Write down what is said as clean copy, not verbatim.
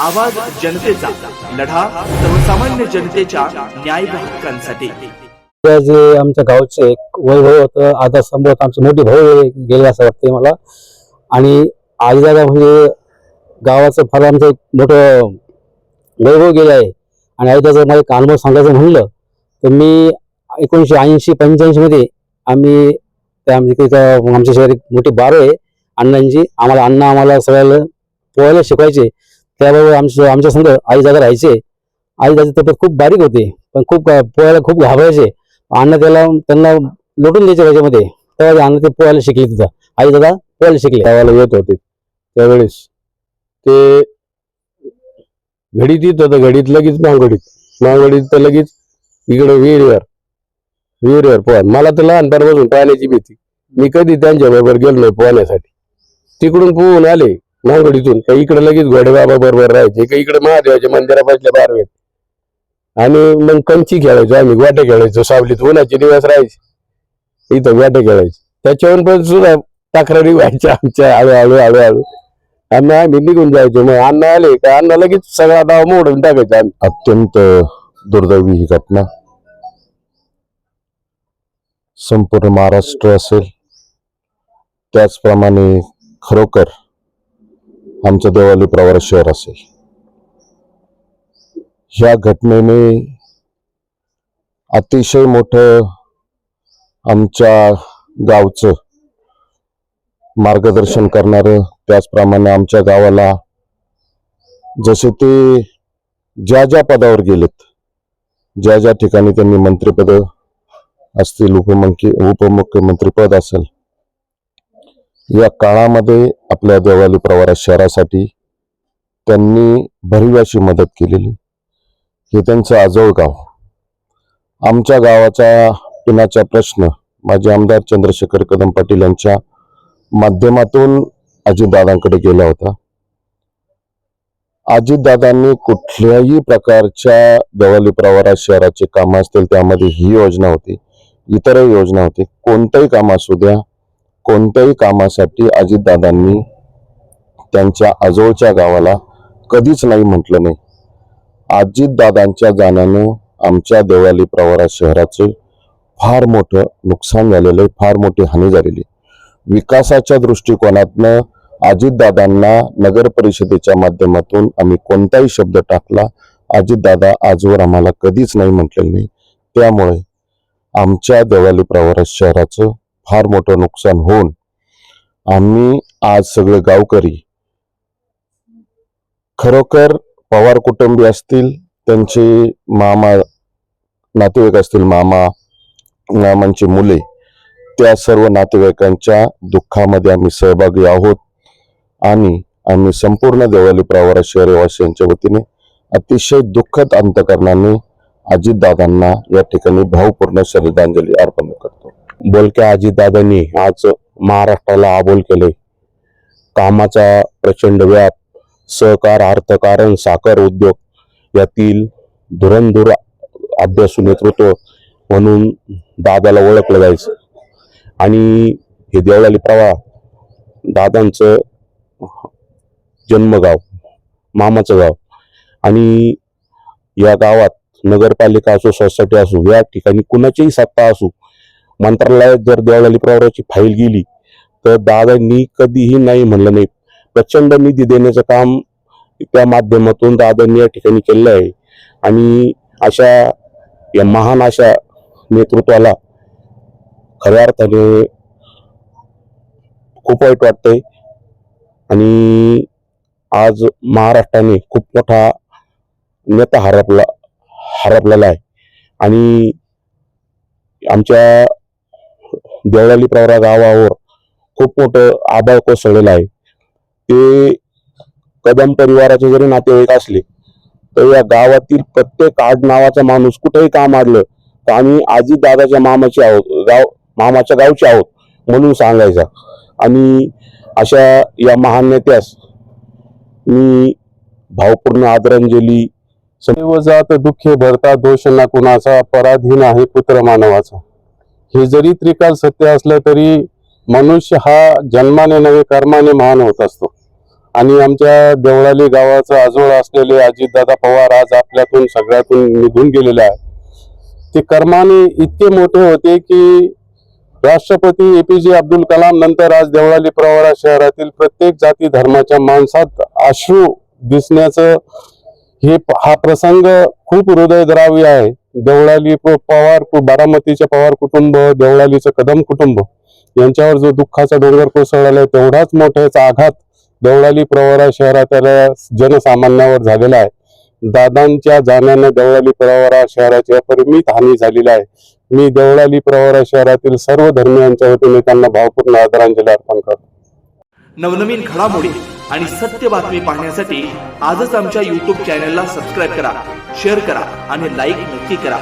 आवाज जनतेचा, लढा सर्वसामान्य जनतेच्या न्याय व हक्कांसाठी। जे आमच्या गावचे एक वैभव होतं, आता संभवत आमचे मोठे भाऊ गेले असं वाटते मला। आणि आजीदादा म्हणजे गावाचं फार आमचं एक मोठं वैभव गेले आहे। आणि आजीदादा मला एक अनुभव सांगायचं म्हणलं तर मी 1980-85 मध्ये आम्ही आमच्या शहरात मोठी बार आहे अण्णांची। आम्हाला सगळ्याला पोहायला शिकवायचे। त्याबरोबर आमच्या संग आजीदादा राहायचे। आजीदादाची तब्येत खूप बारीक होती, पण खूप पोहायला खूप घाबरायचे। अण्णा त्यांना लोटून द्यायचे त्याच्यामध्ये, तेव्हा अण्णा ते पोहायला शिकले। तिथं आजीदादा पोहायला शिकले। गावाला येत होते त्यावेळेस ते घडीत येत होतं, घडीत लगेच मांगडीत तर लगेच इकडे विहिरीवर पोहा। मला तर लहानपणापासून पाण्याची भीती, मी कधी त्यांच्या बरोबर गेलो नाही पोहण्यासाठी। तिकडून पोहून आले मांगडीतून, काही इकडे लगेच घोडेबाबा बरोबर राहायचे, काही इकडे महादेवाच्या मंदिरापासल्या बारवेत। आणि मग कंची खेळायचो आम्ही, गोट्या खेळायचो सावलीत, उन्हाचे दिवस राहायचे इथं गोट्या खेळायचे। त्याच्यावर पण सुद्धा तक्रारी व्हायच्या आमच्या, हळूहळू आम्ही निघून जायचो। मग अण्णा आले का अण्णा लगेच सगळा डाव मोडून टाकायचा आम्ही। अत्यंत दुर्दैवी ही घटना संपूर्ण महाराष्ट्र असेल, त्याचप्रमाणे खरोखर आमचं देवाली प्रवरा शहर असेल, ह्या घटनेने अतिशय मोठं आमच्या गावचं मार्गदर्शन करणारं, त्याचप्रमाणे आमच्या गावाला जसे ते ज्या पदावर गेलेत, ज्या ठिकाणी त्यांनी मंत्रिपद असतील, उपमुख्यमंत्री पद असेल, या काळामध्ये आपल्या देवाली प्रवरा शहरासाठी त्यांनी भरीव अशी मदत केलेली। हे त्यांचं आजोळ गाव। आमच्या गावाचा पिण्याचा प्रश्न माजी आमदार चंद्रशेखर कदम पाटील यांच्या माध्यमातून अजितदादांकडे गेला होता। अजितदादांनी कुठल्याही प्रकारच्या देवाली प्रवरा शहराचे काम असतील त्यामध्ये ही योजना होती, इतरही योजना होती। कोणतंही काम असू द्या, कोणत्याही कामासाठी अजितदादांनी त्यांच्या आजोळच्या गावाला कधीच नाही म्हटलं नाही। अजितदादांच्या जाण्यानं आमच्या देवाली प्रवरा शहराचं फार मोठं नुकसान झालेलं आहे, फार मोठी हानी झालेली। विकासाच्या दृष्टिकोनातनं अजितदादांना नगर परिषदेच्या माध्यमातून आम्ही कोणताही शब्द टाकला, अजितदादा आजवर आम्हाला कधीच नाही म्हटलेलं नाही। त्यामुळे आमच्या देवाली प्रवरा शहराचं फार मोठं नुकसान होऊन आम्ही आज सगळे गावकरी, खरोखर पवार कुटुंबीय असतील, त्यांचे मामा नातेवाईक असतील, मामांची मुले, त्या सर्व नातेवाईकांच्या दुःखामध्ये आम्ही सहभागी आहोत। आणि आम्ही संपूर्ण देवाली प्रवरा शहरवासियांच्या वतीने अतिशय दुःखद अंतकरणाने अजितदादांना या ठिकाणी भावपूर्ण श्रद्धांजली अर्पण करतो। बोलक्या अजितदादांनी आज महाराष्ट्राला आबोल केले। कामाचा प्रचंड व्याप, सहकार, अर्थकारण, साखर उद्योग यातील धुरंधुर अभ्यासू नेतृत्व म्हणून दादाला ओळखलं जायचं। आणि हे देवळाली प्रवाह दादांचं जन्मगाव, मामाचं गाव। आणि या गावात नगरपालिका असो, सोसायटी असो, या ठिकाणी कुणाचीही सत्ता असो, मंत्रालयात जर देवळाली प्रवराची फाईल गेली तर दादांनी कधीही नाही म्हणलं नाही। प्रचंड निधी देण्याचं काम त्या माध्यमातून दादांनी या ठिकाणी केलेलं आहे। आणि अशा या महान अशा नेतृत्वाला खऱ्या अर्थाने खूप वाईट वाटतंय। आणि आज महाराष्ट्राने खूप मोठा नेता हरपलेला आहे। आणि आमच्या देवळाली प्रवरा गावावर खूप मोठं आभाळ कोसळलेलं आहे। ते कदम परिवाराचे जरी नातेवाईक असले तर या गावातील प्रत्येक आडनावाचा माणूस कुठेही काम आडलं तर आम्ही अजितदादाच्या मामाच्या गावचे आहोत म्हणून सांगायचा। आणि अशा या महान नेत्यास मी भावपूर्ण आदरांजली। सदैव जात दुःखे भरता, दोष ना कुणाचा, पराधीन आहे पुत्र मानवाचा। हे जरी त्रिकाल सत्य असलं तरी मनुष्य हा जन्माने नव्हे कर्माने महान होत असतो। आणि आमच्या देवळाली गावाचं आजोळ असलेले अजितदादा पवार आज आपल्यातून सगळ्यातून निघून गेलेले आहे. ते कर्माने इतके मोठे होते की राष्ट्रपती APJ अब्दुल कलाम नंतर आज देवळाली प्रवरा शहरातील प्रत्येक जाती धर्माच्या माणसात अश्रू दिसण्याचं हा प्रसंग खूप हृदयद्रावी आहे. देवळाली पवार बारामतीचे पवार कुटुंब, देवळालीचं कदम कुटुंब यांच्यावर जो दुःखाचा डोंगर कोसळलेला आहे तेवढाच मोठ्याचा आघात देवळाली प्रवरा शहरातल्या जनसामान्यावर झालेला आहे. दादांच्या जाण्याने देवळाली प्रवरा शहराची अपरिमित हानी झालेली आहे. मी देवळाली प्रवरा शहरातील सर्व धर्मियांच्या वतीने त्यांना भावपूर्ण आदरांजली अर्पण करतो. नवनवीन घडामोडी आणि सत्य बातमी पाहण्यासाठी आजच आमच्या YouTube चॅनलला सबस्क्राईब करा, शेअर करा आणि लाईक नक्की करा.